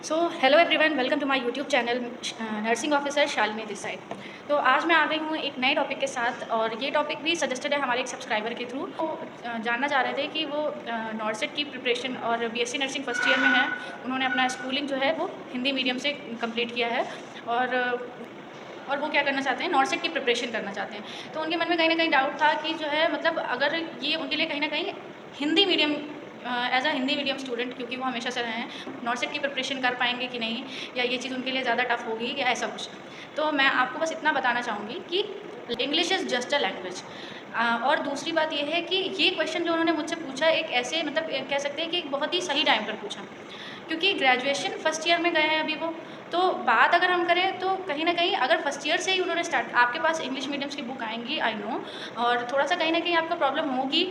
So hello everyone, welcome to my YouTube channel nursing officer Shalini this side. तो आज मैं आ गई हूँ एक नए टॉपिक के साथ, और ये टॉपिक भी सजेस्टेड है हमारे एक सब्सक्राइबर के थ्रू। वो जानना चाह रहे थे कि वो नॉर्सेट की प्रिपरेशन और बीएससी नर्सिंग फर्स्ट ईयर में है। उन्होंने अपना स्कूलिंग जो है वो हिंदी मीडियम से कंप्लीट किया है, और वो क्या करना चाहते हैं, नॉर्सेट की प्रिपरेशन करना चाहते हैं। तो उनके मन में कहीं ना कहीं डाउट था कि जो है मतलब अगर ये उनके लिए कहीं ना कहीं Hindi medium as a Hindi medium student, क्योंकि वो हमेशा से रहे हैं, नॉर्सेट की प्रिपरेशन कर पाएंगे कि नहीं, या ये चीज़ उनके लिए ज़्यादा टफ होगी या ऐसा कुछ। तो मैं आपको बस इतना बताना चाहूँगी कि English is just a language. और दूसरी बात यह है कि ये क्वेश्चन जो उन्होंने मुझसे पूछा, एक ऐसे मतलब कह सकते हैं कि एक बहुत ही सही टाइम पर पूछा, क्योंकि ग्रेजुएशन फर्स्ट ईयर में गए हैं अभी वो। तो बात अगर हम करें तो कहीं ना कहीं अगर फर्स्ट ईयर से ही उन्होंने स्टार्ट, आपके पास इंग्लिश मीडियम्स की बुक आएंगी, आई नो, और थोड़ा सा कहीं ना कहीं आपको प्रॉब्लम होगी।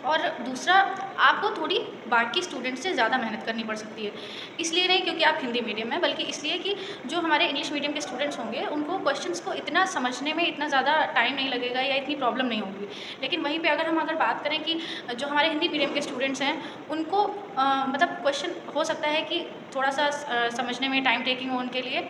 और दूसरा, आपको थोड़ी बाकी स्टूडेंट से ज़्यादा मेहनत करनी पड़ सकती है। इसलिए नहीं क्योंकि आप हिंदी मीडियम में, बल्कि इसलिए कि जो हमारे इंग्लिश मीडियम के स्टूडेंट्स होंगे उनको क्वेश्चंस को इतना समझने में इतना ज़्यादा टाइम नहीं लगेगा या इतनी प्रॉब्लम नहीं होगी। लेकिन वहीं पे अगर बात करें कि जो हमारे हिंदी मीडियम के स्टूडेंट्स हैं उनको मतलब क्वेश्चन हो सकता है कि थोड़ा सा समझने में टाइम टेकिंग हो उनके लिए।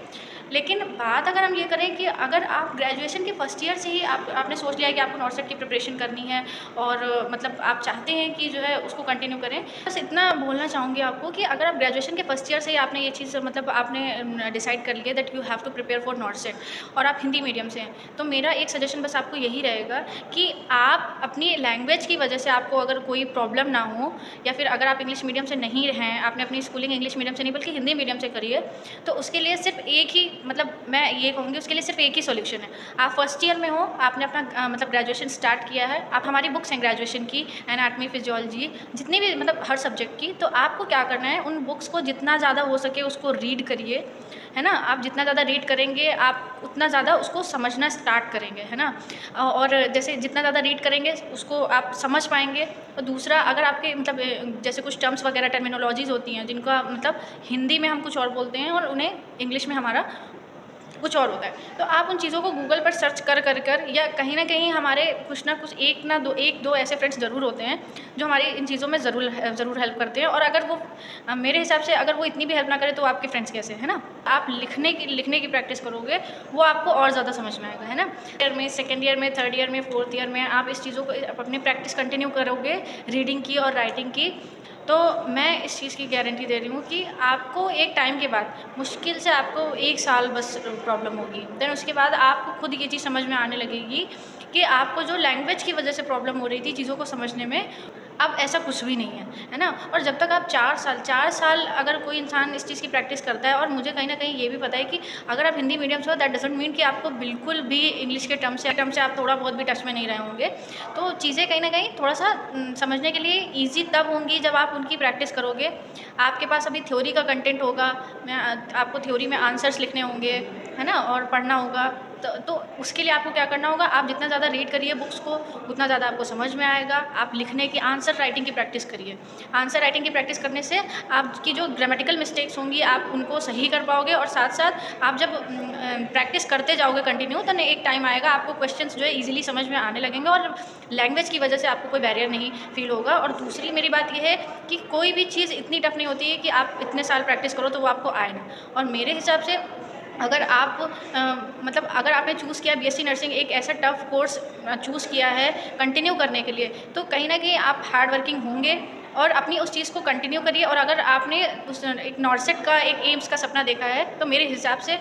लेकिन बात अगर हम ये करें कि अगर आप ग्रेजुएशन के फर्स्ट ईयर से ही आपने सोच लिया है कि आपको नॉर्सेट की प्रिपरेशन करनी है, और मतलब आप चाहते हैं कि जो है उसको कंटिन्यू करें, बस इतना बोलना चाहूँगी आपको कि अगर आप ग्रेजुएशन के फर्स्ट ईयर से ही आपने ये चीज़ मतलब आपने डिसाइड कर लिया that you have to prepare for NORCET, और आप हिंदी मीडियम से हैं, तो मेरा एक सजेशन बस आपको यही रहेगा कि आप अपनी लैंग्वेज की वजह से आपको अगर कोई प्रॉब्लम ना हो, या फिर अगर आप इंग्लिश मीडियम से नहीं हैं, आपने अपनी स्कूलिंग इंग्लिश मीडियम से नहीं बल्कि हिंदी मीडियम से करी है, तो उसके लिए सिर्फ एक ही मतलब मैं ये कहूँगी, उसके लिए सिर्फ एक ही सॉल्यूशन है। आप फर्स्ट ईयर में हो, आपने अपना मतलब ग्रेजुएशन स्टार्ट किया है, आप हमारी बुक्स हैं ग्रेजुएशन की, एनाटमी, फिजियोलॉजी, जितनी भी मतलब हर सब्जेक्ट की, तो आपको क्या करना है, उन बुक्स को जितना ज़्यादा हो सके उसको रीड करिए, है ना। आप जितना ज़्यादा रीड करेंगे आप उतना ज़्यादा उसको समझना स्टार्ट करेंगे, है ना। और जैसे जितना ज़्यादा रीड करेंगे उसको आप समझ पाएंगे। और दूसरा, अगर आपके मतलब जैसे कुछ टर्म्स वगैरह टर्मिनोलॉजीज़ होती हैं जिनका मतलब हिंदी में हम कुछ और बोलते हैं और उन्हें इंग्लिश में हमारा कुछ और होता है, तो आप उन चीज़ों को गूगल पर सर्च कर या कहीं ना कहीं हमारे कुछ ना कुछ एक दो ऐसे फ्रेंड्स ज़रूर होते हैं जो हमारी इन चीज़ों में ज़रूर हेल्प करते हैं। और अगर वो मेरे हिसाब से अगर वो इतनी भी हेल्प ना करे तो आपके फ्रेंड्स कैसे, है ना। आप लिखने की प्रैक्टिस करोगे, वो आपको और ज़्यादा समझ में आएगा, है ना। ईयर में, सेकेंड ईयर में, थर्ड ईयर में, फोर्थ ईयर में आप इस चीज़ों को अपनी प्रैक्टिस कंटिन्यू करोगे, रीडिंग की और राइटिंग की, तो मैं इस चीज़ की गारंटी दे रही हूँ कि आपको एक टाइम के बाद, मुश्किल से आपको 1 साल बस प्रॉब्लम होगी, देन उसके बाद आपको खुद ये चीज़ समझ में आने लगेगी कि आपको जो लैंग्वेज की वजह से प्रॉब्लम हो रही थी चीज़ों को समझने में, अब ऐसा कुछ भी नहीं है ना। और जब तक आप 4 साल अगर कोई इंसान इस चीज़ की प्रैक्टिस करता है, और मुझे कहीं ना कहीं ये भी पता है कि अगर आप हिंदी मीडियम से हो, दैट डजंट मीन कि आपको बिल्कुल भी इंग्लिश के टर्म से आप थोड़ा बहुत भी टच में नहीं रहे होंगे। तो चीज़ें कहीं ना कहीं थोड़ा सा समझने के लिए ईजी तब होंगी जब आप उनकी प्रैक्टिस करोगे। आपके पास अभी थ्योरी का कंटेंट होगा, मैं आपको थ्योरी में आंसर्स लिखने होंगे, है ना, और पढ़ना होगा। तो उसके लिए आपको क्या करना होगा, आप जितना ज़्यादा रीड करिए बुक्स को, उतना ज़्यादा आपको समझ में आएगा। आप लिखने की, आंसर राइटिंग की प्रैक्टिस करिए। आंसर राइटिंग की प्रैक्टिस करने से आपकी जो ग्रामेटिकल मिस्टेक्स होंगी आप उनको सही कर पाओगे, और साथ साथ आप जब प्रैक्टिस करते जाओगे कंटिन्यू, तो एक टाइम आएगा आपको क्वेश्चंस जो है ईजिली समझ में आने लगेंगे, और लैंग्वेज की वजह से आपको कोई बैरियर नहीं फील होगा। और दूसरी मेरी बात यह है कि कोई भी चीज़ इतनी टफ नहीं होती है कि आप इतने साल प्रैक्टिस करो तो वो आपको आए ना। और मेरे हिसाब से अगर आप मतलब अगर आपने चूज़ किया बीएससी नर्सिंग, एक ऐसा टफ कोर्स चूज़ किया है कंटिन्यू करने के लिए, तो कहीं ना कहीं आप हार्ड वर्किंग होंगे, और अपनी उस चीज़ को कंटिन्यू करिए। और अगर आपने उस एक नॉर्सेट का, एक एम्स का सपना देखा है, तो मेरे हिसाब से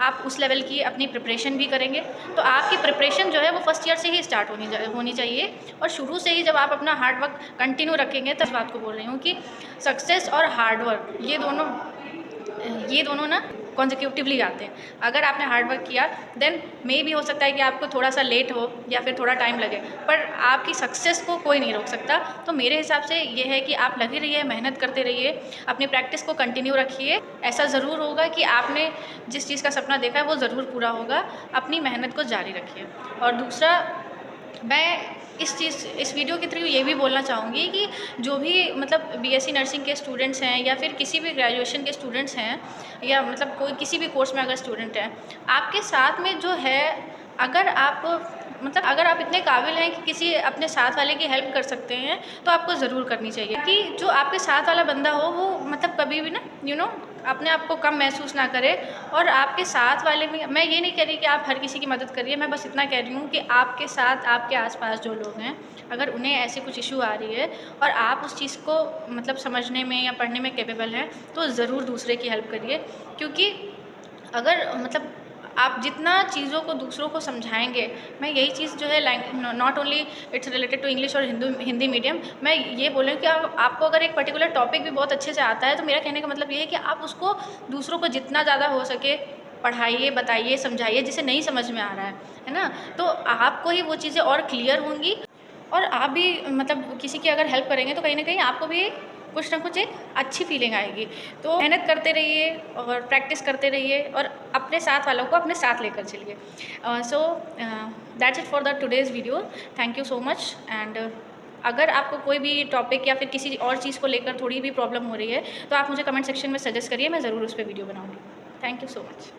आप उस लेवल की अपनी प्रिपरेशन भी करेंगे। तो आपकी प्रिपरेशन जो है वो फर्स्ट ईयर से ही स्टार्ट होनी चाहिए, और शुरू से ही जब आप अपना हार्ड वर्क कंटिन्यू रखेंगे, तो इस बात को बोल रही हूँ कि सक्सेस और हार्ड वर्क ये दोनों ना कॉन्जिक्यूटिवली आते हैं। अगर आपने हार्ड वर्क किया, देन मे भी हो सकता है कि आपको थोड़ा सा लेट हो या फिर थोड़ा टाइम लगे, पर आपकी सक्सेस को कोई नहीं रोक सकता। तो मेरे हिसाब से ये है कि आप लगे रहिए, मेहनत करते रहिए, अपनी प्रैक्टिस को कंटिन्यू रखिए। ऐसा ज़रूर होगा कि आपने जिस चीज़ का सपना देखा है वो ज़रूर पूरा होगा। अपनी मेहनत को जारी रखिए। और दूसरा, मैं इस वीडियो के थ्रू ये भी बोलना चाहूँगी कि जो भी मतलब बीएससी नर्सिंग के स्टूडेंट्स हैं, या फिर किसी भी ग्रेजुएशन के स्टूडेंट्स हैं, या मतलब कोई किसी भी कोर्स में अगर स्टूडेंट हैं, आपके साथ में जो है, अगर आप मतलब अगर आप इतने काबिल हैं कि किसी अपने साथ वाले की हेल्प कर सकते हैं तो आपको ज़रूर करनी चाहिए, कि जो आपके साथ वाला बंदा हो वो मतलब कभी भी ना अपने आप को कम महसूस ना करे। और आपके साथ वाले में, मैं ये नहीं कह रही कि आप हर किसी की मदद करिए, मैं बस इतना कह रही हूँ कि आपके साथ आपके आसपास जो लोग हैं, अगर उन्हें ऐसी कुछ इशू आ रही है और आप उस चीज़ को मतलब समझने में या पढ़ने में कैपेबल हैं, तो ज़रूर दूसरे की हेल्प करिए। क्योंकि अगर मतलब आप जितना चीज़ों को दूसरों को समझाएंगे, मैं यही चीज़ जो है not only it's related to English और हिंदी मीडियम, मैं ये बोलूँ कि आपको अगर एक पर्टिकुलर टॉपिक भी बहुत अच्छे से आता है, तो मेरा कहने का मतलब ये है कि आप उसको दूसरों को जितना ज़्यादा हो सके पढ़ाइए, बताइए, समझाइए, जिसे नहीं समझ में आ रहा है ना? तो आपको ही वो चीज़ें और क्लियर होंगी, और आप भी मतलब किसी की अगर हेल्प करेंगे तो कहीं ना कहीं आपको भी कुछ ना कुछ एक अच्छी फीलिंग आएगी। तो मेहनत करते रहिए और प्रैक्टिस करते रहिए और अपने साथ वालों को अपने साथ लेकर चलिए। So that's it for the today's video. Thank you so much. And अगर आपको कोई भी टॉपिक या फिर किसी और चीज़ को लेकर थोड़ी भी प्रॉब्लम हो रही है, तो आप मुझे कमेंट सेक्शन में सजेस्ट करिए, मैं ज़रूर उस पर वीडियो बनाऊँगी। Thank you so much.